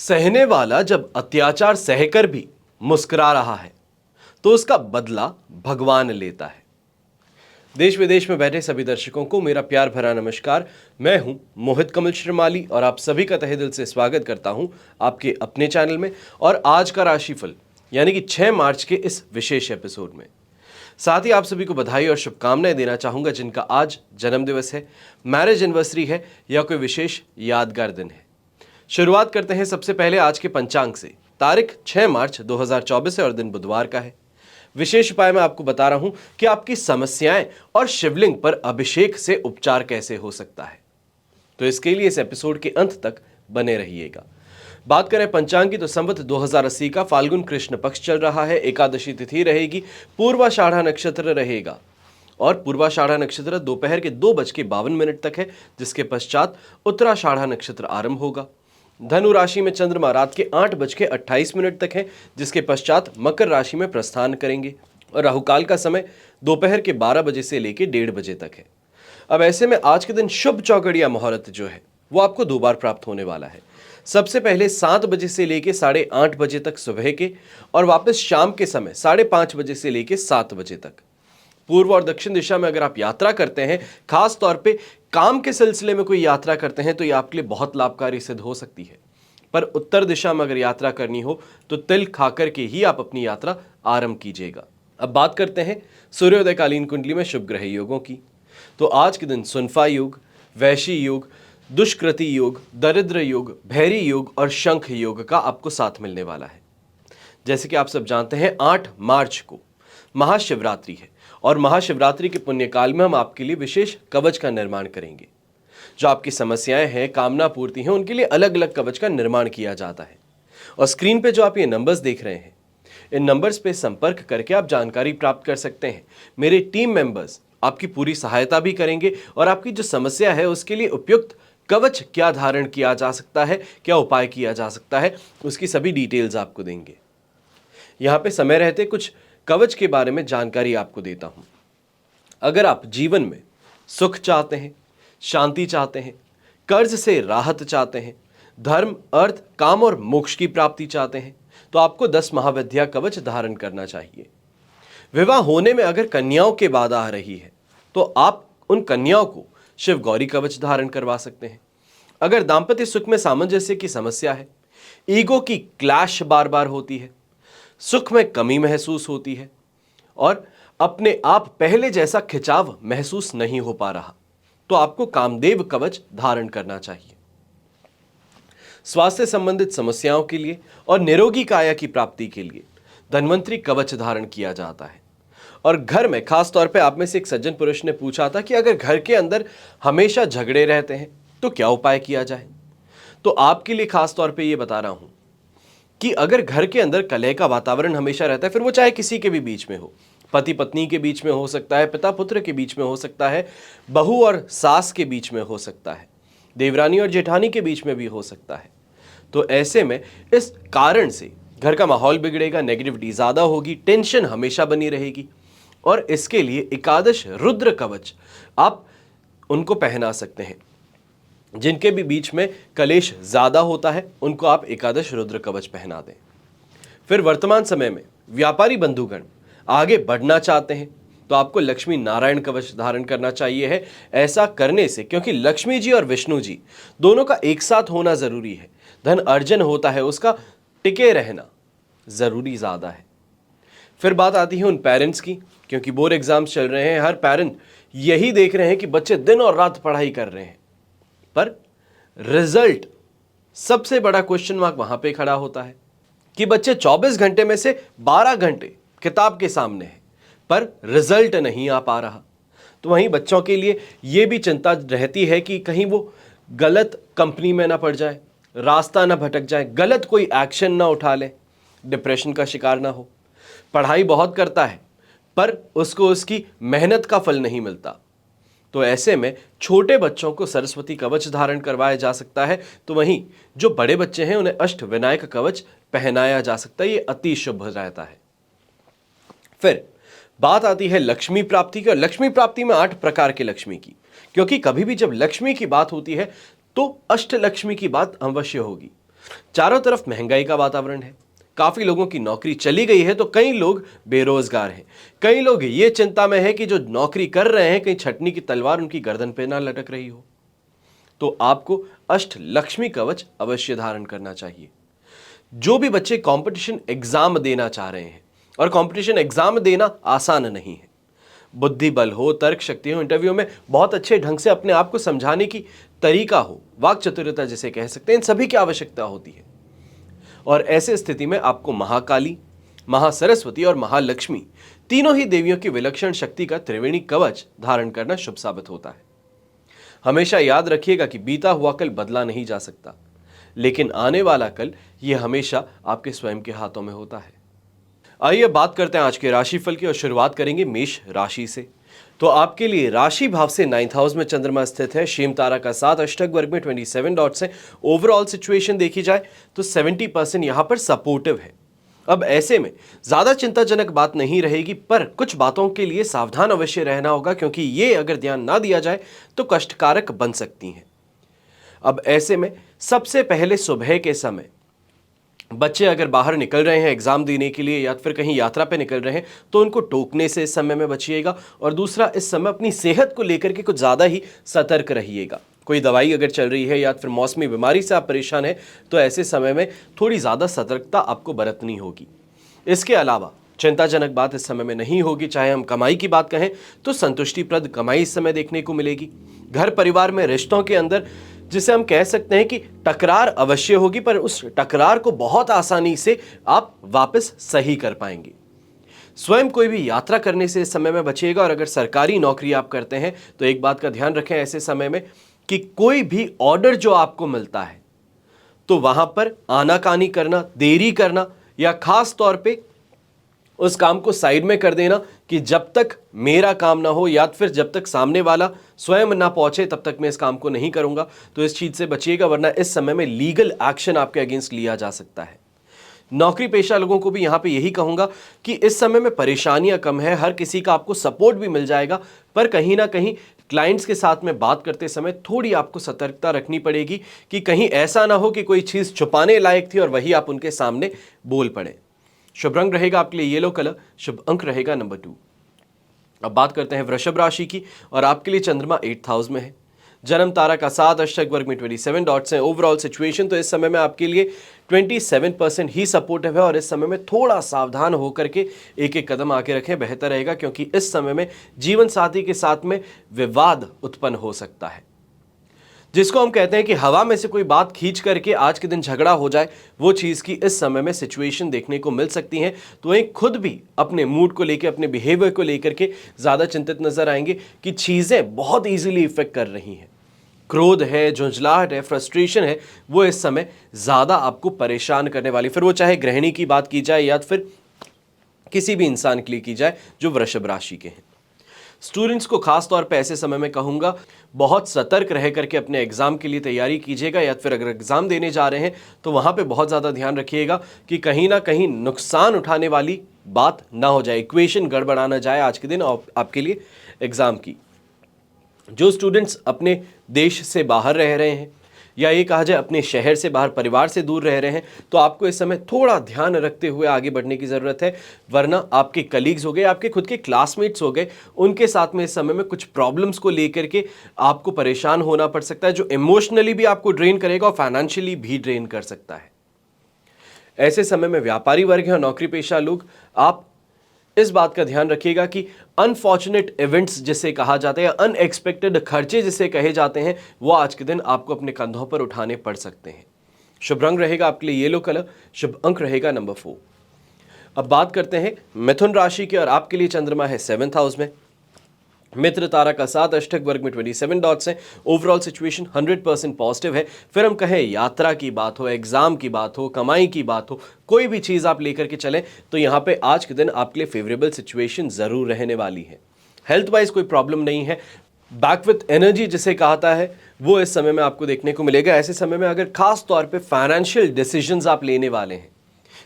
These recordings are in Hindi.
सहने वाला जब अत्याचार सहकर भी मुस्कुरा रहा है तो उसका बदला भगवान लेता है। देश विदेश में बैठे सभी दर्शकों को मेरा प्यार भरा नमस्कार। मैं हूं मोहित कमल श्रीमाली और आप सभी का तहे दिल से स्वागत करता हूं आपके अपने चैनल में और आज का राशिफल यानी कि 6 मार्च के इस विशेष एपिसोड में। साथ ही आप सभी को बधाई और शुभकामनाएं देना चाहूंगा जिनका आज जन्मदिवस है, मैरिज एनिवर्सरी है या कोई विशेष यादगार दिन है। शुरुआत करते हैं सबसे पहले आज के पंचांग से। तारीख 6 मार्च 2024 है और दिन बुधवार का है। विशेष उपाय मैं आपको बता रहा हूं कि आपकी समस्याएं और शिवलिंग पर अभिषेक से उपचार कैसे हो सकता है, तो इसके लिए इस एपिसोड के अंत तक बने रहिएगा। बात करें पंचांग की तो संवत 2080 का फाल्गुन कृष्ण पक्ष चल रहा है। एकादशी तिथि रहेगी, पूर्वाषाढ़ा नक्षत्र रहेगा और पूर्वाषाढ़ा नक्षत्र दोपहर के 2:52 तक है, जिसके पश्चात उत्तराषाढ़ा नक्षत्र आरंभ होगा। धनु राशि में चंद्रमा रात के 8:28 तक है, जिसके पश्चात मकर राशि में प्रस्थान करेंगे और राहुकाल का समय दोपहर के 12 बजे से लेकर 1:30 बजे तक है। अब ऐसे में आज के दिन शुभ चौगड़िया मुहूर्त जो है वो आपको 2 बार प्राप्त होने वाला है। सबसे पहले 7 बजे से लेकर 8:30 बजे तक सुबह के और वापस शाम के समय 5:30 बजे से लेकर 7 बजे तक। पूर्व और दक्षिण दिशा में अगर आप यात्रा करते हैं, खास तौर पे काम के सिलसिले में कोई यात्रा करते हैं, तो ये आपके लिए बहुत लाभकारी सिद्ध हो सकती है। पर उत्तर दिशा में अगर यात्रा करनी हो तो तिल खाकर के ही आप अपनी यात्रा आरंभ कीजिएगा। अब बात करते हैं सूर्योदयकालीन कुंडली में शुभ ग्रह योगों की। तो आज के दिन सुनफा योग, वैशी योग, दुष्कृति योग, दरिद्र योग, भैरी योग और शंख योग का आपको साथ मिलने वाला है। जैसे कि आप सब जानते हैं 8 मार्च को महाशिवरात्रि है और महाशिवरात्रि के पुण्य काल में हम आपके लिए विशेष कवच का निर्माण करेंगे। जो आपकी समस्याएं हैं, कामना पूर्ति हैं, उनके लिए अलग अलग कवच का निर्माण किया जाता है। और स्क्रीन पे जो आप ये नंबर्स देख रहे हैं, इन नंबर्स पे संपर्क करके आप जानकारी प्राप्त कर सकते हैं। मेरे टीम मेंबर्स आपकी पूरी सहायता भी करेंगे और आपकी जो समस्या है उसके लिए उपयुक्त कवच क्या धारण किया जा सकता है, क्या उपाय किया जा सकता है, उसकी सभी डिटेल्स आपको देंगे। यहाँ पे समय रहते कुछ कवच के बारे में जानकारी आपको देता हूं। अगर आप जीवन में सुख चाहते हैं, शांति चाहते हैं, कर्ज से राहत चाहते हैं, धर्म, अर्थ, काम और मोक्ष की प्राप्ति चाहते हैं, तो आपको 10 महाविद्या कवच धारण करना चाहिए। विवाह होने में अगर कन्याओं के बाधा आ रही है तो आप उन कन्याओं को शिव गौरी कवच धारण करवा सकते हैं। अगर दाम्पत्य सुख में सामंजस्य की समस्या है, ईगो की क्लैश बार बार होती है, सुख में कमी महसूस होती है और अपने आप पहले जैसा खिंचाव महसूस नहीं हो पा रहा, तो आपको कामदेव कवच धारण करना चाहिए। स्वास्थ्य संबंधित समस्याओं के लिए और निरोगी काया की प्राप्ति के लिए धन्वंतरी कवच धारण किया जाता है। और घर में खास तौर पे आप में से एक सज्जन पुरुष ने पूछा था कि अगर घर के अंदर हमेशा झगड़े रहते हैं तो क्या उपाय किया जाए। तो आपके लिए खास तौर पे ये बता रहा हूं कि अगर घर के अंदर कलह का वातावरण हमेशा रहता है, फिर वो चाहे किसी के भी बीच में हो, पति पत्नी के बीच में हो सकता है, पिता पुत्र के बीच में हो सकता है, बहू और सास के बीच में हो सकता है, देवरानी और जेठानी के बीच में भी हो सकता है, तो ऐसे में इस कारण से घर का माहौल बिगड़ेगा, नेगेटिविटी ज़्यादा होगी, टेंशन हमेशा बनी रहेगी। और इसके लिए एकादश रुद्र कवच आप उनको पहना सकते हैं। जिनके भी बीच में कलेश ज़्यादा होता है उनको आप एकादश रुद्र कवच पहना दें। फिर वर्तमान समय में व्यापारी बंधुगण आगे बढ़ना चाहते हैं तो आपको लक्ष्मी नारायण कवच धारण करना चाहिए है। ऐसा करने से, क्योंकि लक्ष्मी जी और विष्णु जी दोनों का एक साथ होना ज़रूरी है, धन अर्जन होता है, उसका टिके रहना ज़रूरी ज़्यादा है। फिर बात आती है उन पेरेंट्स की, क्योंकि बोर्ड एग्जाम्स चल रहे हैं, हर पेरेंट यही देख रहे हैं कि बच्चे दिन और रात पढ़ाई कर रहे हैं, पर रिजल्ट सबसे बड़ा क्वेश्चन मार्क वहां पे खड़ा होता है कि बच्चे 24 घंटे में से 12 घंटे किताब के सामने है पर रिजल्ट नहीं आ पा रहा। तो वहीं बच्चों के लिए यह भी चिंता रहती है कि कहीं वो गलत कंपनी में ना पड़ जाए, रास्ता ना भटक जाए, गलत कोई एक्शन ना उठा ले, डिप्रेशन का शिकार ना हो। पढ़ाई बहुत करता है पर उसको उसकी मेहनत का फल नहीं मिलता, तो ऐसे में छोटे बच्चों को सरस्वती कवच धारण करवाया जा सकता है। तो वहीं जो बड़े बच्चे हैं उन्हें अष्ट विनायक कवच पहनाया जा सकता है, ये अति शुभ रहता है। फिर बात आती है लक्ष्मी प्राप्ति की, और लक्ष्मी प्राप्ति में 8 प्रकार के लक्ष्मी की, क्योंकि कभी भी जब लक्ष्मी की बात होती है तो अष्ट लक्ष्मी की बात अवश्य होगी। चारों तरफ महंगाई का वातावरण है, काफी लोगों की नौकरी चली गई है तो कई लोग बेरोजगार हैं। कई लोग ये चिंता में है कि जो नौकरी कर रहे हैं कहीं छटनी की तलवार उनकी गर्दन पे ना लटक रही हो। तो आपको अष्ट लक्ष्मी कवच अवश्य धारण करना चाहिए। जो भी बच्चे कंपटीशन एग्जाम देना चाह रहे हैं, और कंपटीशन एग्जाम देना आसान नहीं है, बुद्धि बल हो, तर्क शक्ति हो, इंटरव्यू में बहुत अच्छे ढंग से अपने आप को समझाने की तरीका हो, वाक चतुरता जिसे कह सकते हैं, इन सभी की आवश्यकता होती है। और ऐसे स्थिति में आपको महाकाली, महासरस्वती और महालक्ष्मी तीनों ही देवियों की विलक्षण शक्ति का त्रिवेणी कवच धारण करना शुभ साबित होता है। हमेशा याद रखिएगा कि बीता हुआ कल बदला नहीं जा सकता, लेकिन आने वाला कल यह हमेशा आपके स्वयं के हाथों में होता है। आइए बात करते हैं आज के राशिफल की और शुरुआत करेंगे मेष राशि से। तो आपके लिए राशि भाव से 9th हाउस में चंद्रमा स्थित है। शेम तारा का साथ अष्टक वर्ग में 27 डॉट्स है। ओवरऑल सिचुएशन देखी जाए तो 70% यहां पर सपोर्टिव है। अब ऐसे में ज्यादा चिंताजनक बात नहीं रहेगी, पर कुछ बातों के लिए सावधान अवश्य रहना होगा, क्योंकि ये अगर ध्यान ना दिया जाए तो कष्टकारक बन सकती हैं। अब ऐसे में सबसे पहले सुबह के समय बच्चे अगर बाहर निकल रहे हैं एग्जाम देने के लिए या फिर कहीं यात्रा पे निकल रहे हैं तो उनको टोकने से इस समय में बचिएगा। और दूसरा, इस समय अपनी सेहत को लेकर के कुछ ज़्यादा ही सतर्क रहिएगा। कोई दवाई अगर चल रही है या फिर मौसमी बीमारी से आप परेशान हैं तो ऐसे समय में थोड़ी ज़्यादा सतर्कता आपको बरतनी होगी। इसके अलावा चिंताजनक बात इस समय में नहीं होगी। चाहे हम कमाई की बात कहें तो संतुष्टिप्रद कमाई इस समय देखने को मिलेगी। घर परिवार में रिश्तों के अंदर जिसे हम कह सकते हैं कि टकरार अवश्य होगी, पर उस टकरार को बहुत आसानी से आप वापस सही कर पाएंगे। स्वयं कोई भी यात्रा करने से इस समय में बचिएगा। और अगर सरकारी नौकरी आप करते हैं तो एक बात का ध्यान रखें ऐसे समय में कि कोई भी ऑर्डर जो आपको मिलता है तो वहां पर आनाकानी करना, देरी करना या खास तौर पे उस काम को साइड में कर देना कि जब तक मेरा काम ना हो या फिर जब तक सामने वाला स्वयं ना पहुंचे तब तक मैं इस काम को नहीं करूंगा, तो इस चीज से बचिएगा, वरना इस समय में लीगल एक्शन आपके अगेंस्ट लिया जा सकता है। नौकरी पेशा लोगों को भी यहां पे यही कहूंगा कि इस समय में परेशानियां कम है, हर किसी का आपको सपोर्ट भी मिल जाएगा, पर कहीं ना कहीं क्लाइंट्स के साथ में बात करते समय थोड़ी आपको सतर्कता रखनी पड़ेगी कि कहीं ऐसा ना हो कि कोई चीज छुपाने लायक थी और वही आप उनके सामने बोल पड़े। शुभ रंग रहेगा आपके लिए येलो कलर, शुभ अंक रहेगा नंबर 2। अब बात करते हैं वृषभ राशि की, और आपके लिए चंद्रमा 8th हाउस में है। जन्म तारा का साथ अष्टक वर्ग में 27 डॉट्स हैं। ओवरऑल सिचुएशन तो इस समय में आपके लिए 27% ही सपोर्टिव है, और इस समय में थोड़ा सावधान होकर के एक एक कदम आगे रखें, बेहतर रहेगा, क्योंकि इस समय में जीवन साथी के साथ में विवाद उत्पन्न हो सकता है। जिसको हम कहते हैं कि हवा में से कोई बात खींच करके आज के दिन झगड़ा हो जाए, वो चीज़ की इस समय में सिचुएशन देखने को मिल सकती है। तो वहीं खुद भी अपने मूड को लेकर, अपने बिहेवियर को लेकर के ज़्यादा चिंतित नजर आएंगे कि चीज़ें बहुत ईजिली इफेक्ट कर रही हैं। क्रोध है, झुंझलाहट है, फ्रस्ट्रेशन है, वो इस समय ज़्यादा आपको परेशान करने वाली, फिर वो चाहे गृहिणी की बात की जाए या फिर किसी भी इंसान के लिए की जाए जो वृषभ राशि के हैं। स्टूडेंट्स को खास तौर पे ऐसे समय में कहूँगा बहुत सतर्क रह करके अपने एग्जाम के लिए तैयारी कीजिएगा, या फिर अगर एग्जाम देने जा रहे हैं तो वहाँ पे बहुत ज़्यादा ध्यान रखिएगा कि कहीं ना कहीं नुकसान उठाने वाली बात ना हो जाए, इक्वेशन गड़बड़ा ना जाए आज के दिन आपके लिए एग्जाम की। जो स्टूडेंट्स अपने देश से बाहर रह रहे हैं या ये कहा जाए अपने शहर से बाहर, परिवार से दूर रह रहे हैं, तो आपको इस समय थोड़ा ध्यान रखते हुए आगे बढ़ने की ज़रूरत है, वरना आपके कलीग्स हो गए, आपके खुद के क्लासमेट्स हो गए, उनके साथ में इस समय में कुछ प्रॉब्लम्स को लेकर के आपको परेशान होना पड़ सकता है, जो इमोशनली भी आपको ड्रेन करेगा और फाइनेंशियली भी ड्रेन कर सकता है। ऐसे समय में व्यापारी वर्ग है और नौकरी पेशा लोग, आप इस बात का ध्यान रखिएगा कि अनफॉर्चुनेट इवेंट्स जिसे कहा जाता है, अनएक्सपेक्टेड खर्चे जिसे कहे जाते हैं, वो आज के दिन आपको अपने कंधों पर उठाने पड़ सकते हैं। शुभ रंग रहेगा आपके लिए येलो कलर, शुभ अंक रहेगा नंबर 4। अब बात करते हैं मिथुन राशि की, और आपके लिए चंद्रमा है 7th हाउस में। मित्र तारा का साथ अष्टक वर्ग में 27 डॉट्स हैं। ओवरऑल सिचुएशन 100% पॉजिटिव है। फिर हम कहें यात्रा की बात हो, एग्जाम की बात हो, कमाई की बात हो, कोई भी चीज़ आप लेकर के चलें तो यहाँ पे आज के दिन आपके लिए फेवरेबल सिचुएशन ज़रूर रहने वाली है। हेल्थ वाइज कोई प्रॉब्लम नहीं है। बैक विथ एनर्जी जिसे कहता है वो इस समय में आपको देखने को मिलेगा। ऐसे समय में अगर खास तौर पे फाइनेंशियल डिसीजंस आप लेने वाले हैं,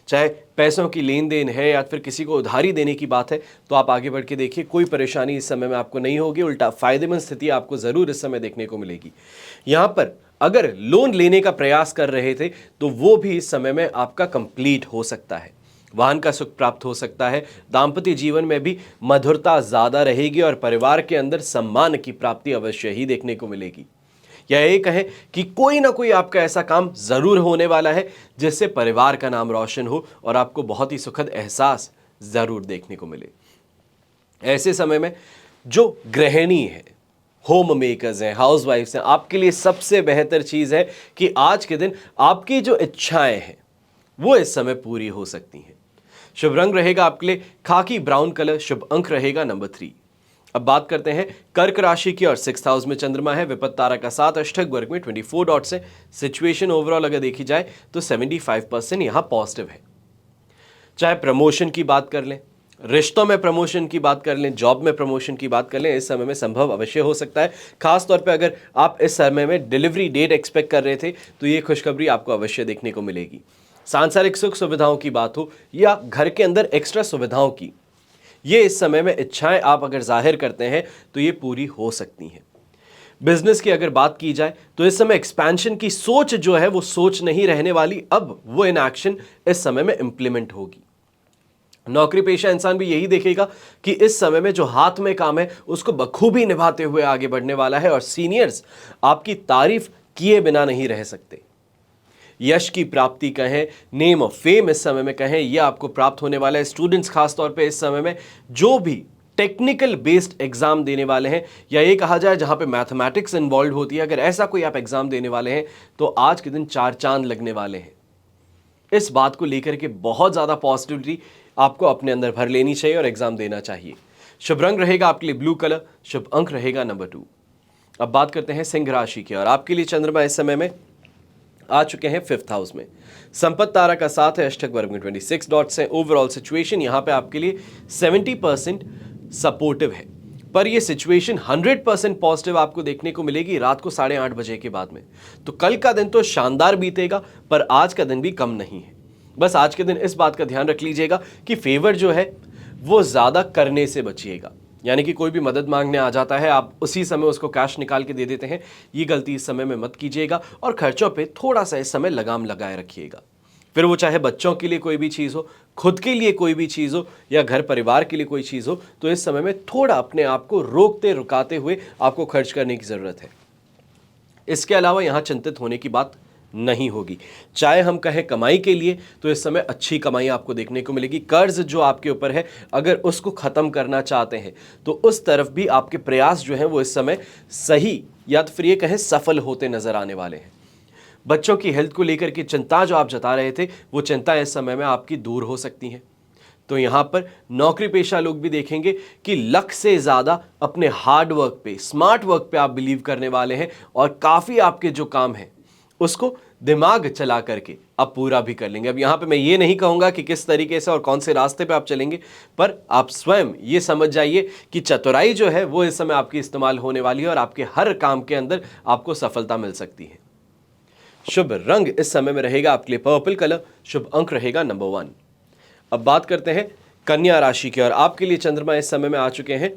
चाहे पैसों की लेन देन है या फिर किसी को उधारी देने की बात है, तो आप आगे बढ़ के देखिए, कोई परेशानी इस समय में आपको नहीं होगी, उल्टा फायदेमंद स्थिति आपको ज़रूर इस समय देखने को मिलेगी। यहाँ पर अगर लोन लेने का प्रयास कर रहे थे तो वो भी इस समय में आपका कंप्लीट हो सकता है। वाहन का सुख प्राप्त हो सकता है। दांपत्य जीवन में भी मधुरता ज्यादा रहेगी और परिवार के अंदर सम्मान की प्राप्ति अवश्य ही देखने को मिलेगी। या ये कहें कि कोई ना कोई आपका ऐसा काम जरूर होने वाला है जिससे परिवार का नाम रोशन हो और आपको बहुत ही सुखद एहसास जरूर देखने को मिले। ऐसे समय में जो गृहिणी है, होम मेकर्स हैं, हाउसवाइफ्स हैं, आपके लिए सबसे बेहतर चीज है कि आज के दिन आपकी जो इच्छाएं हैं वो इस समय पूरी हो सकती हैं। शुभ रंग रहेगा आपके लिए खाकी ब्राउन कलर। शुभ अंक रहेगा नंबर 3। अब बात करते हैं कर्क राशि की और 6th हाउस में चंद्रमा है। विपत्त तारा का 7 अष्टक वर्ग में 24 डॉट से सिचुएशन ओवरऑल अगर देखी जाए तो 75% यहां पॉजिटिव है। चाहे प्रमोशन की बात कर लें, रिश्तों में प्रमोशन की बात कर लें, जॉब में प्रमोशन की बात कर लें, इस समय में संभव अवश्य हो सकता है। खास तौर पे अगर आप इस समय में डिलीवरी डेट एक्सपेक्ट कर रहे थे तो ये खुशखबरी आपको अवश्य देखने को मिलेगी। सांसारिक सुख सुविधाओं की बात हो या घर के अंदर एक्स्ट्रा सुविधाओं की, ये इस समय में इच्छाएं आप अगर जाहिर करते हैं तो ये पूरी हो सकती हैं। बिजनेस की अगर बात की जाए तो इस समय एक्सपेंशन की सोच जो है वो सोच नहीं रहने वाली, अब वो इन एक्शन इस समय में इंप्लीमेंट होगी। नौकरी पेशा इंसान भी यही देखेगा कि इस समय में जो हाथ में काम है उसको बखूबी निभाते हुए आगे बढ़ने वाला है और सीनियर्स आपकी तारीफ किए बिना नहीं रह सकते। यश की प्राप्ति कहें, नेम ऑफ फेम इस समय में कहें, यह आपको प्राप्त होने वाला है। स्टूडेंट्स खास तौर पे इस समय में जो भी टेक्निकल बेस्ड एग्जाम देने वाले हैं या ये कहा जाए जहां पे मैथमेटिक्स इन्वॉल्व होती है, अगर ऐसा कोई आप एग्जाम देने वाले हैं तो आज के दिन 4 चांद लगने वाले हैं। इस बात को लेकर के बहुत ज्यादा पॉजिटिविटी आपको अपने अंदर भर लेनी चाहिए और एग्जाम देना चाहिए। शुभ रंग रहेगा आपके लिए ब्लू कलर। शुभ अंक रहेगा नंबर 2। अब बात करते हैं सिंह राशि की और आपके लिए चंद्रमा इस समय में आ चुके हैं 5th हाउस में। संपत्त तारा का 7 है अष्टक वर्ग में 26 डॉट से। ओवरऑल सिचुएशन यहां पे आपके लिए 70% सपोर्टिव है, पर ये सिचुएशन 100% पॉजिटिव आपको देखने को मिलेगी रात को 8:30 बजे के बाद में। तो कल का दिन तो शानदार बीतेगा, पर आज का दिन भी कम नहीं है। बस आज के दिन इस बात का ध्यान रख लीजिएगा कि फेवर जो है वो ज्यादा करने से बचिएगा। यानी कि कोई भी मदद मांगने आ जाता है, आप उसी समय उसको कैश निकाल के दे देते हैं, ये गलती इस समय में मत कीजिएगा और खर्चों पे थोड़ा सा इस समय लगाम लगाए रखिएगा। फिर वो चाहे बच्चों के लिए कोई भी चीज़ हो, खुद के लिए कोई भी चीज़ हो या घर परिवार के लिए कोई चीज़ हो, तो इस समय में थोड़ा अपने आप को रोकते रुकाते हुए आपको खर्च करने की ज़रूरत है। इसके अलावा यहाँ चिंतित होने की बात नहीं होगी। चाहे हम कहें कमाई के लिए, तो इस समय अच्छी कमाई आपको देखने को मिलेगी। कर्ज जो आपके ऊपर है, अगर उसको खत्म करना चाहते हैं तो उस तरफ भी आपके प्रयास जो हैं वो इस समय सही या तो फिर ये कहें सफल होते नजर आने वाले हैं। बच्चों की हेल्थ को लेकर की चिंता जो आप जता रहे थे, वो चिंता इस समय में आपकी दूर हो सकती है। तो यहाँ पर नौकरी पेशा लोग भी देखेंगे कि लक से ज़्यादा अपने हार्ड वर्क पे, स्मार्ट वर्क पे आप बिलीव करने वाले हैं और काफ़ी आपके जो काम है उसको दिमाग चला करके आप पूरा भी कर लेंगे। अब यहाँ पे मैं ये नहीं कहूँगा कि किस तरीके से और कौन से रास्ते पे आप चलेंगे, पर आप स्वयं ये समझ जाइए कि चतुराई जो है वो इस समय आपकी इस्तेमाल होने वाली है और आपके हर काम के अंदर आपको सफलता मिल सकती है। शुभ रंग इस समय में रहेगा आपके लिए पर्पल कलर। शुभ अंक रहेगा नंबर 1। अब बात करते हैं कन्या राशि की और आपके लिए चंद्रमा इस समय में आ चुके हैं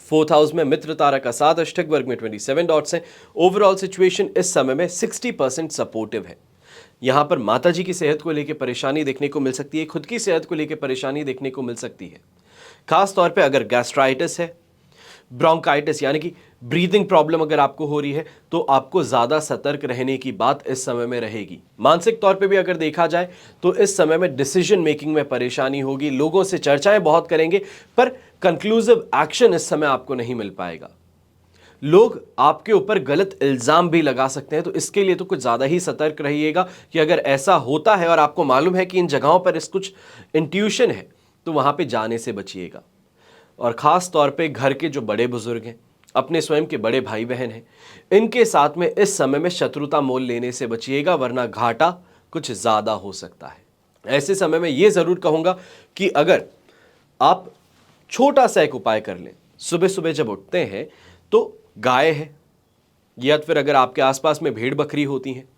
4th हाउस में। मित्र तारा का 7 अष्टक वर्ग में 27 डॉट्स हैं। ओवरऑल सिचुएशन इस समय में 60% सपोर्टिव है। यहां पर माताजी की सेहत को लेकर परेशानी देखने को मिल सकती है, खुद की सेहत को लेकर परेशानी देखने को मिल सकती है। खास तौर पे अगर गैस्ट्राइटिस है, ब्रोंकाइटिस यानी कि ब्रीदिंग प्रॉब्लम अगर आपको हो रही है, तो आपको ज़्यादा सतर्क रहने की बात इस समय में रहेगी। मानसिक तौर पे भी अगर देखा जाए तो इस समय में डिसीजन मेकिंग में परेशानी होगी। लोगों से चर्चाएं बहुत करेंगे, पर कंक्लूसिव एक्शन इस समय आपको नहीं मिल पाएगा। लोग आपके ऊपर गलत इल्ज़ाम भी लगा सकते हैं, तो इसके लिए तो कुछ ज़्यादा ही सतर्क रहिएगा कि अगर ऐसा होता है और आपको मालूम है कि इन जगहों पर इस कुछ इंट्यूशन है, तो वहाँ पर जाने से बचिएगा। और ख़ास तौर पे घर के जो बड़े बुजुर्ग हैं, अपने स्वयं के बड़े भाई बहन हैं, इनके साथ में इस समय में शत्रुता मोल लेने से बचिएगा, वरना घाटा कुछ ज़्यादा हो सकता है। ऐसे समय में ये ज़रूर कहूँगा कि अगर आप छोटा सा एक उपाय कर लें, सुबह सुबह जब उठते हैं तो गाय है या फिर अगर आपके आसपास में भेड़ बकरी होती हैं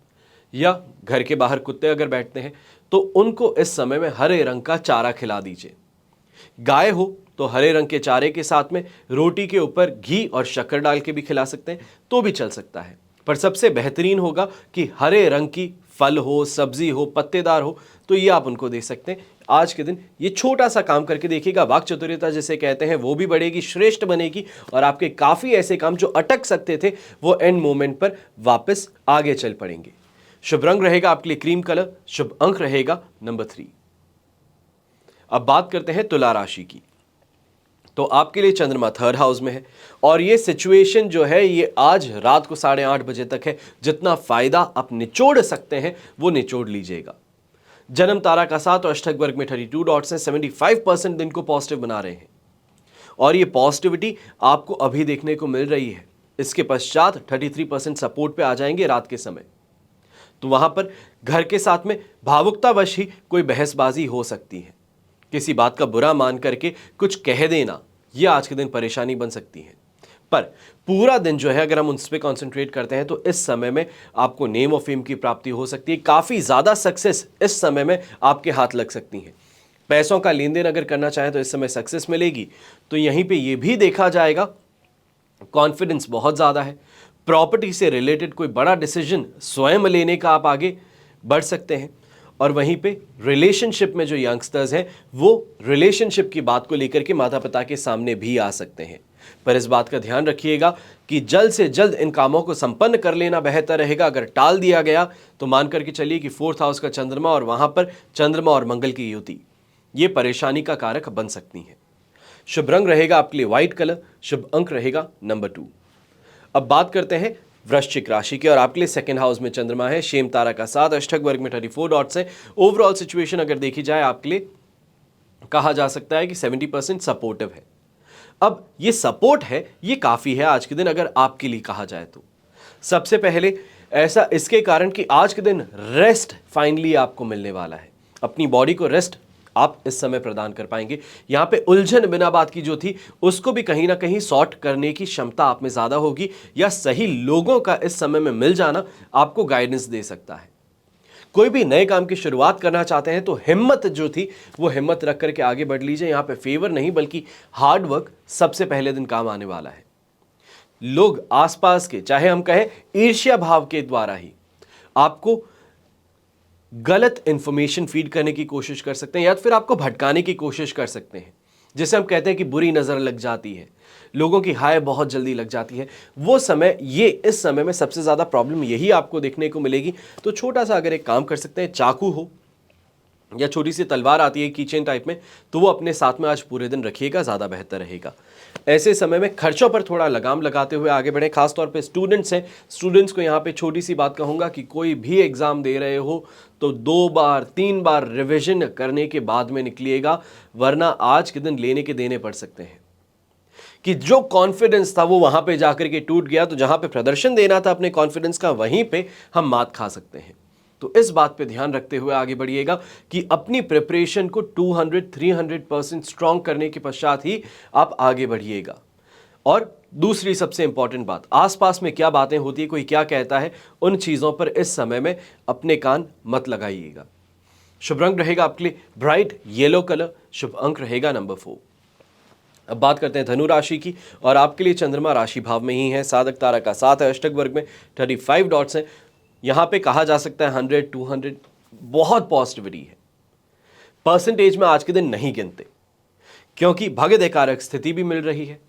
या घर के बाहर कुत्ते अगर बैठते हैं, तो उनको इस समय में हरे रंग का चारा खिला दीजिए। गाय हो तो हरे रंग के चारे के साथ में रोटी के ऊपर घी और शक्कर डाल के भी खिला सकते हैं, तो भी चल सकता है। पर सबसे बेहतरीन होगा कि हरे रंग की फल हो, सब्जी हो, पत्तेदार हो, तो ये आप उनको दे सकते हैं। आज के दिन ये छोटा सा काम करके देखिएगा, वाक चतुर्यता जिसे कहते हैं वो भी बढ़ेगी, श्रेष्ठ बनेगी और आपके काफी ऐसे काम जो अटक सकते थे वो एंड मोमेंट पर वापस आगे चल पड़ेंगे। शुभ रंग रहेगा आपके लिए क्रीम कलर, शुभ अंक रहेगा नंबर 3। अब बात करते हैं तुला राशि की। तो आपके लिए चंद्रमा 3rd हाउस में है और ये सिचुएशन जो है ये आज रात को 8:30 बजे तक है। जितना फायदा आप निचोड़ सकते हैं वो निचोड़ लीजिएगा। जन्म तारा का 7 और अष्टक वर्ग में 32 डॉट्स हैं। 75% दिन को पॉजिटिव बना रहे हैं और ये पॉजिटिविटी आपको अभी देखने को मिल रही है। इसके पश्चात 33% सपोर्ट पे आ जाएंगे रात के समय। तो वहां पर घर के साथ में भावुकतावश ही कोई बहसबाजी हो सकती है। किसी बात का बुरा मान करके कुछ कह देना यह आज के दिन परेशानी बन सकती है। पर पूरा दिन जो है अगर हम उस पर कॉन्सेंट्रेट करते हैं तो इस समय में आपको नेम और फेम की प्राप्ति हो सकती है। काफी ज्यादा सक्सेस इस समय में आपके हाथ लग सकती है। पैसों का लेन देन अगर करना चाहें तो इस समय सक्सेस मिलेगी। तो यहीं पे ये भी देखा जाएगा कॉन्फिडेंस बहुत ज़्यादा है। प्रॉपर्टी से रिलेटेड कोई बड़ा डिसीजन स्वयं लेने का आप आगे बढ़ सकते हैं। और वहीं पे रिलेशनशिप में जो यंगस्टर्स हैं वो रिलेशनशिप की बात को लेकर के माता पिता के सामने भी आ सकते हैं। पर इस बात का ध्यान रखिएगा कि जल्द से जल्द इन कामों को संपन्न कर लेना बेहतर रहेगा। अगर टाल दिया गया तो मान करके चलिए कि 4th हाउस का चंद्रमा और वहां पर चंद्रमा और मंगल की युति ये परेशानी का कारक बन सकती है। शुभ रंग रहेगा आपके लिए व्हाइट कलर, शुभ अंक रहेगा नंबर 2। अब बात करते हैं वृश्चिक राशि के और आपके लिए 2nd हाउस में चंद्रमा है। शेम तारा का 7, अष्टक वर्ग में 34 डॉट्स है। ओवरऑल सिचुएशन अगर देखी जाए आपके लिए कहा जा सकता है कि 70% सपोर्टिव है। अब ये सपोर्ट है ये काफी है आज के दिन अगर आपके लिए कहा जाए तो। सबसे पहले ऐसा इसके कारण कि आज के दिन रेस्ट फाइनली आपको मिलने वाला है। अपनी बॉडी को रेस्ट आप इस समय प्रदान कर पाएंगे। यहां पे उलझन बिना बात की जो थी उसको भी कहीं ना कहीं सॉर्ट करने की क्षमता आप में ज्यादा होगी या सही लोगों का इस समय में मिल जाना आपको गाइडेंस दे सकता है। कोई भी नए काम की शुरुआत करना चाहते हैं तो हिम्मत जो थी वो हिम्मत रख करके आगे बढ़ लीजिए। यहां पे फेवर नहीं बल्कि हार्ड वर्क सबसे पहले दिन काम आने वाला है। लोग आसपास के चाहे हम कहें ईर्ष्या भाव के द्वारा ही आपको गलत इंफॉर्मेशन फीड करने की कोशिश कर सकते हैं या फिर आपको भटकाने की कोशिश कर सकते हैं। जिसे हम कहते हैं कि बुरी नजर लग जाती है, लोगों की हाय बहुत जल्दी लग जाती है। वो समय ये इस समय में सबसे ज्यादा प्रॉब्लम यही आपको देखने को मिलेगी। तो छोटा सा अगर एक काम कर सकते हैं, चाकू हो या छोटी सी तलवार आती है कीचेन टाइप में, तो वो अपने साथ में आज पूरे दिन रखिएगा, ज़्यादा बेहतर रहेगा। ऐसे समय में खर्चों पर थोड़ा लगाम लगाते हुए आगे बढ़ें। खासतौर पे स्टूडेंट्स हैं, स्टूडेंट्स को यहाँ पे छोटी सी बात कहूँगा कि कोई भी एग्ज़ाम दे रहे हो तो 2 बार 3 बार रिविजन करने के बाद में निकलिएगा, वरना आज के दिन लेने के देने पड़ सकते हैं। कि जो कॉन्फिडेंस था वो वहाँ पे जाकर के टूट गया, तो जहाँ पे प्रदर्शन देना था अपने कॉन्फिडेंस का वहीं पे हम मात खा सकते हैं। तो इस बात पे ध्यान रखते हुए आगे बढ़िएगा कि अपनी प्रिपरेशन को 200-300% स्ट्रांग करने के पश्चात ही आप आगे बढ़िएगा। और दूसरी सबसे इंपॉर्टेंट बात, आसपास में क्या बातें होती है, कोई क्या कहता है, उन चीजों पर इस समय में अपने कान मत लगाइएगा। शुभ रंग रहेगा आपके लिए ब्राइट येलो कलर, शुभ अंक रहेगा नंबर 4। अब बात करते हैं धनु राशि की और आपके लिए चंद्रमा राशि भाव में ही है। साधक तारा का 7 है, अष्टक वर्ग में 35 डॉट्स हैं। यहां पे कहा जा सकता है 100-200 बहुत पॉजिटिविटी है। परसेंटेज में आज के दिन नहीं गिनते क्योंकि भाग्य कारक स्थिति भी मिल रही है।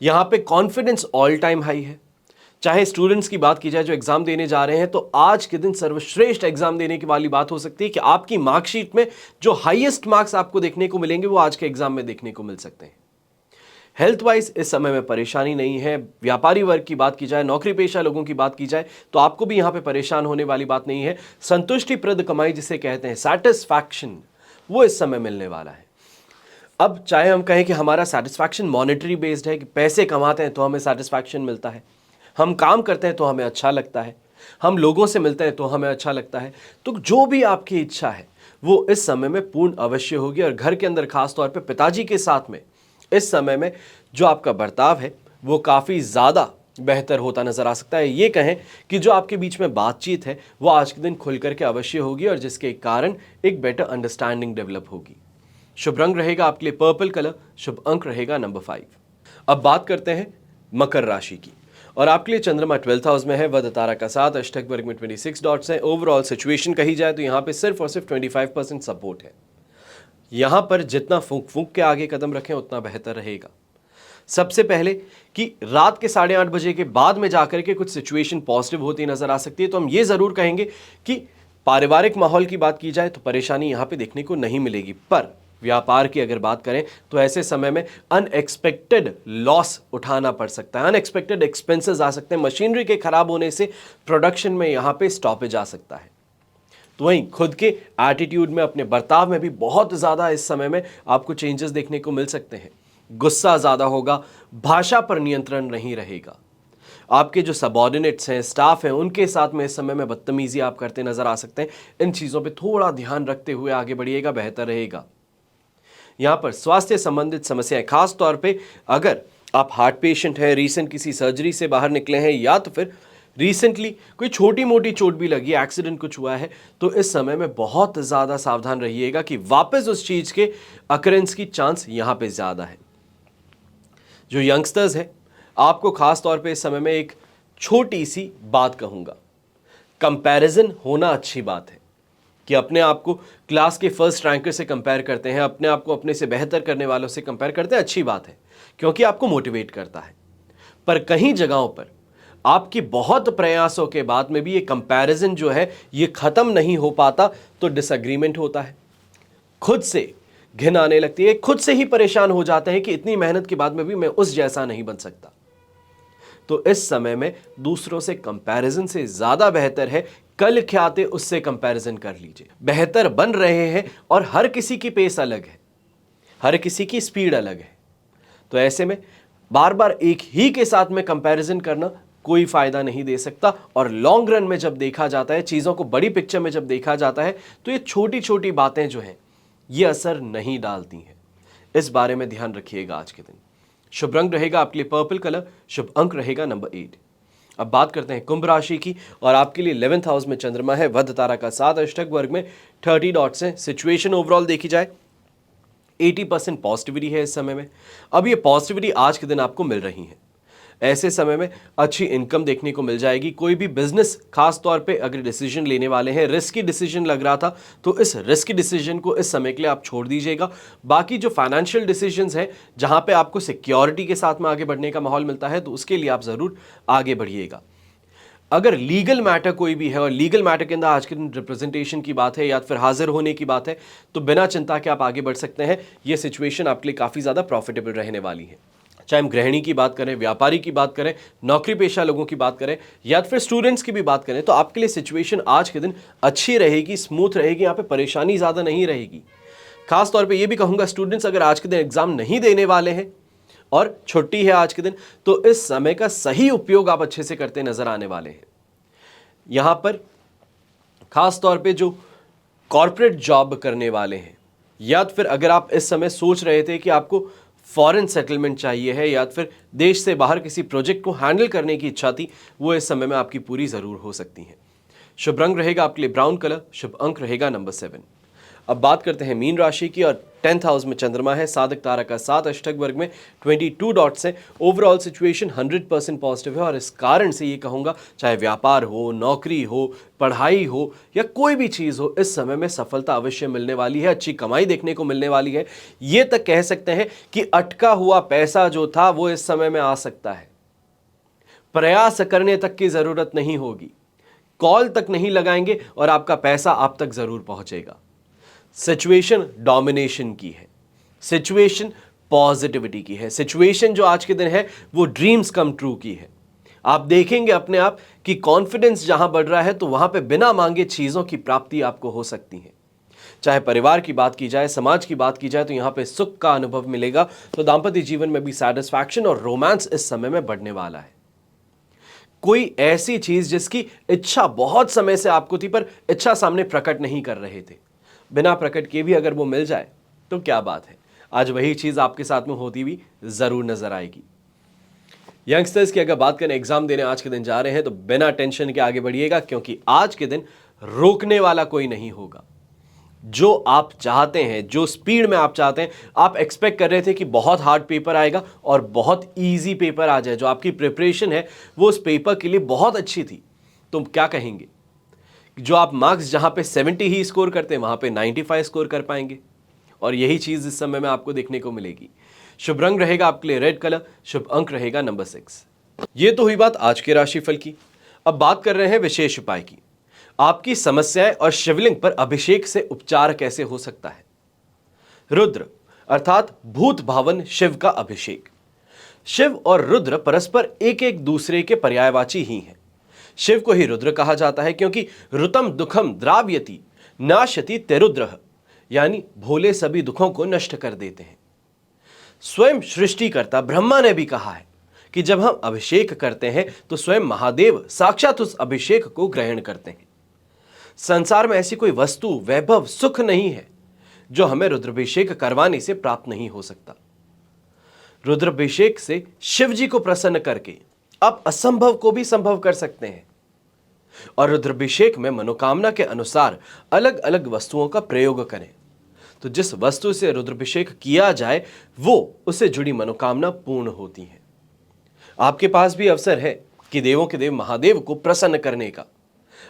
यहां पे कॉन्फिडेंस ऑल टाइम हाई है। चाहे स्टूडेंट्स की बात की जाए जो एग्जाम देने जा रहे हैं, तो आज के दिन सर्वश्रेष्ठ एग्जाम देने की वाली बात हो सकती है कि आपकी मार्कशीट में जो हाईएस्ट मार्क्स आपको देखने को मिलेंगे वो आज के एग्जाम में देखने को मिल सकते हैं। हेल्थ वाइज इस समय में परेशानी नहीं है। व्यापारी वर्ग की बात की जाए, नौकरी पेशा लोगों की बात की जाए, तो आपको भी यहाँ पे परेशान होने वाली बात नहीं है। संतुष्टिप्रद कमाई जिसे कहते हैं, सैटिस्फैक्शन, वो इस समय मिलने वाला है। अब चाहे हम कहें कि हमारा सैटिस्फैक्शन मॉनेटरी बेस्ड है कि पैसे कमाते हैं तो हमें सैटिस्फैक्शन मिलता है, हम काम करते हैं तो हमें अच्छा लगता है, हम लोगों से मिलते हैं तो हमें अच्छा लगता है। तो जो भी आपकी इच्छा है वो इस समय में पूर्ण अवश्य होगी। और घर के अंदर खासतौर पर पिताजी के साथ में इस समय में जो आपका बर्ताव है वो काफ़ी ज़्यादा बेहतर होता नजर आ सकता है। ये कहें कि जो आपके बीच में बातचीत है वो आज के दिन खुल करके अवश्य होगी और जिसके कारण एक बेटर अंडरस्टैंडिंग डेवलप होगी। शुभ रंग रहेगा आपके लिए पर्पल कलर, शुभ अंक रहेगा नंबर 5। अब बात करते हैं मकर राशि की और आपके लिए चंद्रमा 12th हाउस में है, वध तारा का साथ, अष्टक वर्ग में 26 डॉट्स हैं। ओवरऑल सिचुएशन कही जाए तो यहाँ पे सिर्फ और सिर्फ 25% सपोर्ट है। यहाँ पर जितना फूंक फूंक के आगे कदम रखें उतना बेहतर रहेगा। सबसे पहले कि रात के 8:30 बजे के बाद में जाकर के कुछ सिचुएशन पॉजिटिव होती नजर आ सकती है। तो हम ये जरूर कहेंगे कि पारिवारिक माहौल की बात की जाए तो परेशानी यहाँ पे देखने को नहीं मिलेगी, पर व्यापार की अगर बात करें तो ऐसे समय में अनएक्सपेक्टेड लॉस उठाना पड़ सकता है, अनएक्सपेक्टेड एक्सपेंसेस आ सकते हैं। मशीनरी के खराब होने से प्रोडक्शन में यहाँ पे स्टॉपेज आ सकता है। तो वहीं खुद के एटीट्यूड में, अपने बर्ताव में भी बहुत ज़्यादा इस समय में आपको चेंजेस देखने को मिल सकते हैं। गुस्सा ज़्यादा होगा, भाषा पर नियंत्रण नहीं रहेगा। आपके जो सबऑर्डिनेट्स हैं, स्टाफ हैं, उनके साथ में इस समय में बदतमीजी आप करते नजर आ सकते हैं। इन चीज़ों पे थोड़ा ध्यान रखते हुए आगे बढ़िएगा, बेहतर रहेगा। यहाँ पर स्वास्थ्य संबंधित समस्याएं, खास तौर पे अगर आप हार्ट पेशेंट हैं, रीसेंट किसी सर्जरी से बाहर निकले हैं, या तो फिर रिसेंटली कोई छोटी मोटी चोट भी लगी, एक्सीडेंट कुछ हुआ है, तो इस समय में बहुत ज़्यादा सावधान रहिएगा कि वापस उस चीज़ के अकरेंस की चांस यहाँ पे ज़्यादा है। जो यंगस्टर्स हैं, आपको खास तौर पे इस समय में एक छोटी सी बात कहूँगा, कंपैरिजन होना अच्छी बात है कि अपने आप को क्लास के फर्स्ट रैंकर से कंपेयर करते हैं, अपने आप को अपने से बेहतर करने वालों से कंपेयर करते हैं, अच्छी बात है क्योंकि आपको मोटिवेट करता है। पर कहीं जगहों पर आपकी बहुत प्रयासों के बाद में भी ये कंपैरिजन जो है ये खत्म नहीं हो पाता, तो डिसएग्रीमेंट होता है, खुद से घिन आने लगती है, खुद से ही परेशान हो जाते हैं कि इतनी मेहनत के बाद में भी मैं उस जैसा नहीं बन सकता। तो इस समय में दूसरों से कंपैरिजन से ज्यादा बेहतर है कल क्या आते उससे कंपैरिजन कर लीजिए। बेहतर बन रहे हैं और हर किसी की पेस अलग है, हर किसी की स्पीड अलग है। तो ऐसे में बार बार एक ही के साथ में कंपैरिजन करना कोई फायदा नहीं दे सकता। और लॉन्ग रन में जब देखा जाता है, चीजों को बड़ी पिक्चर में जब देखा जाता है, तो ये छोटी छोटी बातें जो हैं ये असर नहीं डालती हैं। इस बारे में ध्यान रखिएगा। आज के दिन शुभ रंग रहेगा आपके लिए पर्पल कलर, शुभ अंक रहेगा नंबर 8। अब बात करते हैं कुंभ राशि की, और आपके लिए 11th हाउस में चंद्रमा है, वध तारा का साथ, अष्टक वर्ग में 30 डॉट्स हैं। सिचुएशन ओवरऑल देखी जाए 80% पॉजिटिविटी है इस समय में। अब ये पॉजिटिविटी आज के दिन आपको मिल रही है। ऐसे समय में अच्छी इनकम देखने को मिल जाएगी। कोई भी बिजनेस खास तौर पे अगर डिसीजन लेने वाले हैं, रिस्की डिसीजन लग रहा था, तो इस रिस्की डिसीजन को इस समय के लिए आप छोड़ दीजिएगा। बाकी जो फाइनेंशियल डिसीजंस हैं, जहां पे आपको सिक्योरिटी के साथ में आगे बढ़ने का माहौल मिलता है, तो उसके लिए आप जरूर आगे बढ़िएगा। अगर लीगल मैटर कोई भी है, और लीगल मैटर के अंदर आज के दिन रिप्रेजेंटेशन की बात है या फिर हाजिर होने की बात है, तो बिना चिंता के आप आगे बढ़ सकते हैं। यह सिचुएशन आपके लिए काफ़ी ज़्यादा प्रॉफिटेबल रहने वाली है। चाहे हम गृहिणी की बात करें, व्यापारी की बात करें, नौकरी पेशा लोगों की बात करें, या फिर स्टूडेंट्स की भी बात करें, तो आपके लिए सिचुएशन आज के दिन अच्छी रहेगी, स्मूथ रहेगी। यहाँ पे परेशानी ज़्यादा नहीं रहेगी। खास तौर पे ये भी कहूँगा, स्टूडेंट्स अगर आज के दिन एग्जाम नहीं देने वाले हैं और छुट्टी है आज के दिन, तो इस समय का सही उपयोग आप अच्छे से करते नजर आने वाले हैं। यहाँ पर खास तौर पे जो कॉर्पोरेट जॉब करने वाले हैं, या फिर अगर आप इस समय सोच रहे थे कि आपको फॉरेन सेटलमेंट चाहिए है, या फिर देश से बाहर किसी प्रोजेक्ट को हैंडल करने की इच्छा थी, वो इस समय में आपकी पूरी ज़रूर हो सकती है। शुभ रंग रहेगा आपके लिए ब्राउन कलर, शुभ अंक रहेगा नंबर 7। अब बात करते हैं मीन राशि की, और 10th हाउस में चंद्रमा है, साधक तारा का साथ, अष्टक वर्ग में 22 डॉट्स हैं। ओवरऑल सिचुएशन 100% पॉजिटिव है, और इस कारण से ये कहूँगा, चाहे व्यापार हो, नौकरी हो, पढ़ाई हो, या कोई भी चीज़ हो, इस समय में सफलता अवश्य मिलने वाली है। अच्छी कमाई देखने को मिलने वाली है। ये तक कह सकते हैं कि अटका हुआ पैसा जो था वो इस समय में आ सकता है। प्रयास करने तक की ज़रूरत नहीं होगी, कॉल तक नहीं लगाएंगे और आपका पैसा आप तक ज़रूर पहुँचेगा। सिचुएशन डोमिनेशन की है, सिचुएशन पॉजिटिविटी की है, सिचुएशन जो आज के दिन है वो ड्रीम्स कम ट्रू की है। आप देखेंगे अपने आप कि कॉन्फिडेंस जहां बढ़ रहा है, तो वहां पे बिना मांगे चीजों की प्राप्ति आपको हो सकती है। चाहे परिवार की बात की जाए, समाज की बात की जाए, तो यहां पे सुख का अनुभव मिलेगा। तो दाम्पत्य जीवन में भी सैटिस्फैक्शन और रोमांस इस समय में बढ़ने वाला है। कोई ऐसी चीज जिसकी इच्छा बहुत समय से आपको थी, पर इच्छा सामने प्रकट नहीं कर रहे थे, बिना प्रकट किए भी अगर वो मिल जाए तो क्या बात है। आज वही चीज आपके साथ में होती हुई जरूर नजर आएगी। यंगस्टर्स की अगर बात करें, एग्जाम देने आज के दिन जा रहे हैं, तो बिना टेंशन के आगे बढ़िएगा, क्योंकि आज के दिन रोकने वाला कोई नहीं होगा। जो आप चाहते हैं, जो स्पीड में आप चाहते हैं, आप एक्सपेक्ट कर रहे थे कि बहुत हार्ड पेपर आएगा और बहुत इजी पेपर आ जाए, जो आपकी प्रिपरेशन है वो उस पेपर के लिए बहुत अच्छी थी, तो क्या कहेंगे? जो आप मार्क्स जहां पे 70 ही स्कोर करते हैं वहां पे 95 स्कोर कर पाएंगे। और यही चीज इस समय में आपको देखने को मिलेगी। शुभ रंग रहेगा आपके लिए रेड कलर, शुभ अंक रहेगा नंबर 6। ये तो हुई बात आज के राशिफल की। अब बात कर रहे हैं विशेष उपाय की। आपकी समस्याएं और शिवलिंग पर अभिषेक से उपचार कैसे हो सकता है? रुद्र अर्थात भूत भावन शिव का अभिषेक। शिव और रुद्र परस्पर एक एक दूसरे के पर्यायवाची ही हैं। शिव को ही रुद्र कहा जाता है क्योंकि ऋतम दुखम द्राव्यति नाशति तेरुद्र, यानी भोले सभी दुखों को नष्ट कर देते हैं। स्वयं सृष्टिकर्ता ब्रह्मा ने भी कहा है कि जब हम अभिषेक करते हैं तो स्वयं महादेव साक्षात उस अभिषेक को ग्रहण करते हैं। संसार में ऐसी कोई वस्तु, वैभव, सुख नहीं है जो हमें रुद्राभिषेक करवाने से प्राप्त नहीं हो सकता। रुद्राभिषेक से शिव जी को प्रसन्न करके आप असंभव को भी संभव कर सकते हैं। और रुद्राभिषेक में मनोकामना के अनुसार अलग अलग वस्तुओं का प्रयोग करें, तो जिस वस्तु से रुद्राभिषेक किया जाए वो उससे जुड़ी मनोकामना पूर्ण होती है। आपके पास भी अवसर है कि देवों के देव महादेव को प्रसन्न करने का,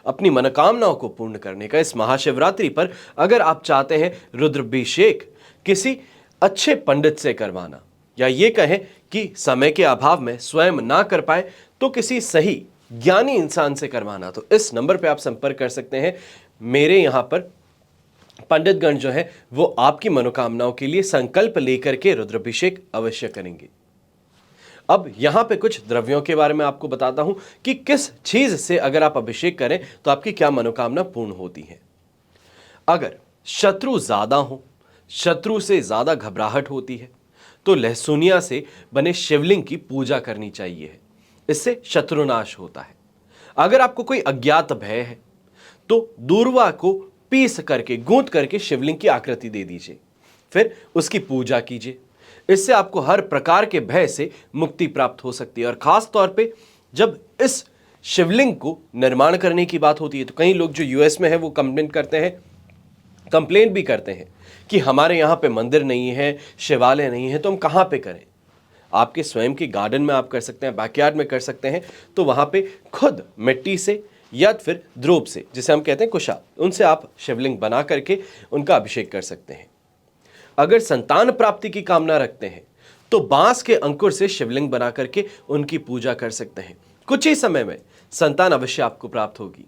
अपनी मनोकामनाओं को पूर्ण करने का। इस महाशिवरात्रि पर अगर आप चाहते हैं रुद्राभिषेक किसी अच्छे पंडित से करवाना, या ये कहें कि समय के अभाव में स्वयं ना कर पाए तो किसी सही ज्ञानी इंसान से करवाना, तो इस नंबर पे आप संपर्क कर सकते हैं। मेरे यहां पर पंडितगण जो है वो आपकी मनोकामनाओं के लिए संकल्प लेकर के रुद्राभिषेक अवश्य करेंगे। अब यहां पे कुछ द्रव्यों के बारे में आपको बताता हूं कि किस चीज से अगर आप अभिषेक करें तो आपकी क्या मनोकामना पूर्ण होती है। अगर शत्रु ज्यादा हो, शत्रु से ज्यादा घबराहट होती है, तो लहसुनिया से बने शिवलिंग की पूजा करनी चाहिए, इससे शत्रुनाश होता है। अगर आपको कोई अज्ञात भय है तो दूर्वा को पीस करके, गूंथ करके शिवलिंग की आकृति दे दीजिए, फिर उसकी पूजा कीजिए। इससे आपको हर प्रकार के भय से मुक्ति प्राप्त हो सकती है। और खास तौर पे जब इस शिवलिंग को निर्माण करने की बात होती है तो कई लोग जो यूएस में है वो कंप्लेंट भी करते हैं कि हमारे यहाँ पे मंदिर नहीं है, शिवालय नहीं है, तो हम कहाँ पे करें? आपके स्वयं के गार्डन में आप कर सकते हैं, बैकयार्ड में कर सकते हैं, तो वहाँ पे खुद मिट्टी से या फिर ध्रुव से, जिसे हम कहते हैं कुशा, उनसे आप शिवलिंग बना करके उनका अभिषेक कर सकते हैं। अगर संतान प्राप्ति की कामना रखते हैं तो बांस के अंकुर से शिवलिंग बना करके उनकी पूजा कर सकते हैं। कुछ ही समय में संतान अवश्य आपको प्राप्त होगी।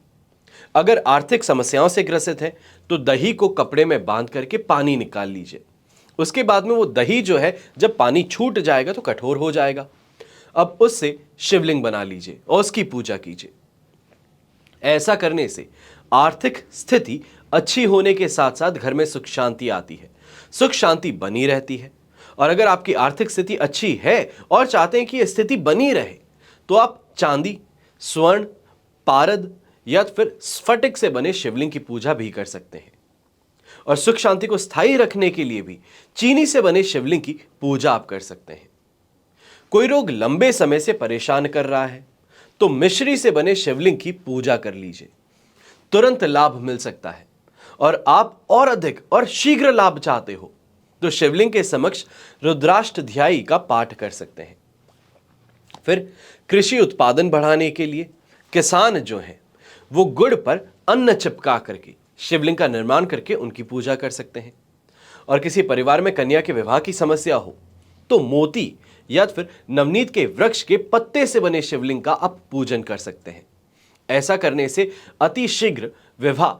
अगर आर्थिक समस्याओं से ग्रसित है तो दही को कपड़े में बांध करके पानी निकाल लीजिए। उसके बाद में वो दही जो है जब पानी छूट जाएगा तो कठोर हो जाएगा। अब उससे शिवलिंग बना लीजिए और उसकी पूजा कीजिए। ऐसा करने से आर्थिक स्थिति अच्छी होने के साथ साथ घर में सुख शांति आती है, सुख शांति बनी रहती है। और अगर आपकी आर्थिक स्थिति अच्छी है और चाहते हैं कि यह स्थिति बनी रहे तो आप चांदी, स्वर्ण, पारद या फिर स्फटिक से बने शिवलिंग की पूजा भी कर सकते हैं। और सुख शांति को स्थायी रखने के लिए भी चीनी से बने शिवलिंग की पूजा आप कर सकते हैं। कोई रोग लंबे समय से परेशान कर रहा है तो मिश्री से बने शिवलिंग की पूजा कर लीजिए, तुरंत लाभ मिल सकता है। और आप और अधिक और शीघ्र लाभ चाहते हो तो शिवलिंग के समक्ष रुद्राष्टध्यायी का पाठ कर सकते हैं। फिर कृषि उत्पादन बढ़ाने के लिए किसान जो हैं वो गुड़ पर अन्न चिपका करके शिवलिंग का निर्माण करके उनकी पूजा कर सकते हैं। और किसी परिवार में कन्या के विवाह की समस्या हो तो मोती या फिर नवनीत के वृक्ष के पत्ते से बने शिवलिंग का आप पूजन कर सकते हैं। ऐसा करने से अति शीघ्र विवाह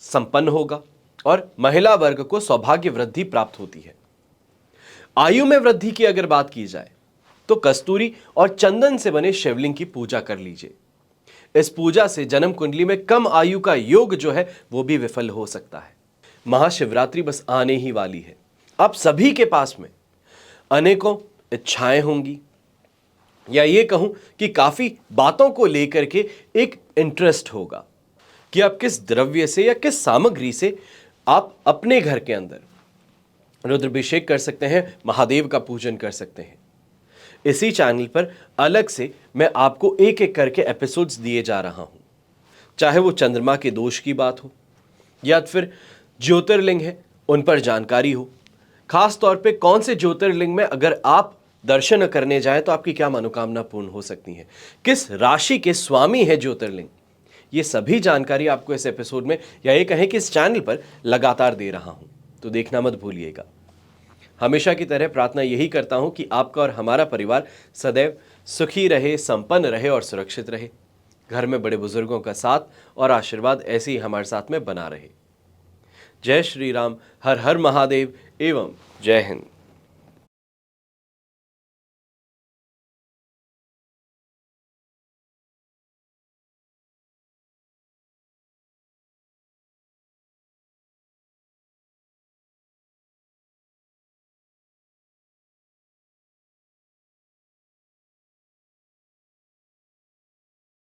संपन्न होगा और महिला वर्ग को सौभाग्य वृद्धि प्राप्त होती है। आयु में वृद्धि की अगर बात की जाए तो कस्तूरी और चंदन से बने शिवलिंग की पूजा कर लीजिए। इस पूजा से जन्म कुंडली में कम आयु का योग जो है वो भी विफल हो सकता है। महाशिवरात्रि बस आने ही वाली है। आप सभी के पास में अनेकों इच्छाएं होंगी, या ये कहूं कि काफी बातों को लेकर के एक इंटरेस्ट होगा कि आप किस द्रव्य से या किस सामग्री से आप अपने घर के अंदर रुद्राभिषेक कर सकते हैं, महादेव का पूजन कर सकते हैं। इसी चैनल पर अलग से मैं आपको एक एक करके एपिसोड्स दिए जा रहा हूं, चाहे वो चंद्रमा के दोष की बात हो या फिर ज्योतिर्लिंग है उन पर जानकारी हो, खास तौर पे कौन से ज्योतिर्लिंग में अगर आप दर्शन करने जाएं तो आपकी क्या मनोकामना पूर्ण हो सकती है, किस राशि के स्वामी है ज्योतिर्लिंग, ये सभी जानकारी आपको इस एपिसोड में या ये कहें कि इस चैनल पर लगातार दे रहा हूं, तो देखना मत भूलिएगा। हमेशा की तरह प्रार्थना यही करता हूं कि आपका और हमारा परिवार सदैव सुखी रहे, संपन्न रहे और सुरक्षित रहे। घर में बड़े बुजुर्गों का साथ और आशीर्वाद ऐसे ही हमारे साथ में बना रहे। जय श्री राम, हर हर महादेव एवं जय हिंद।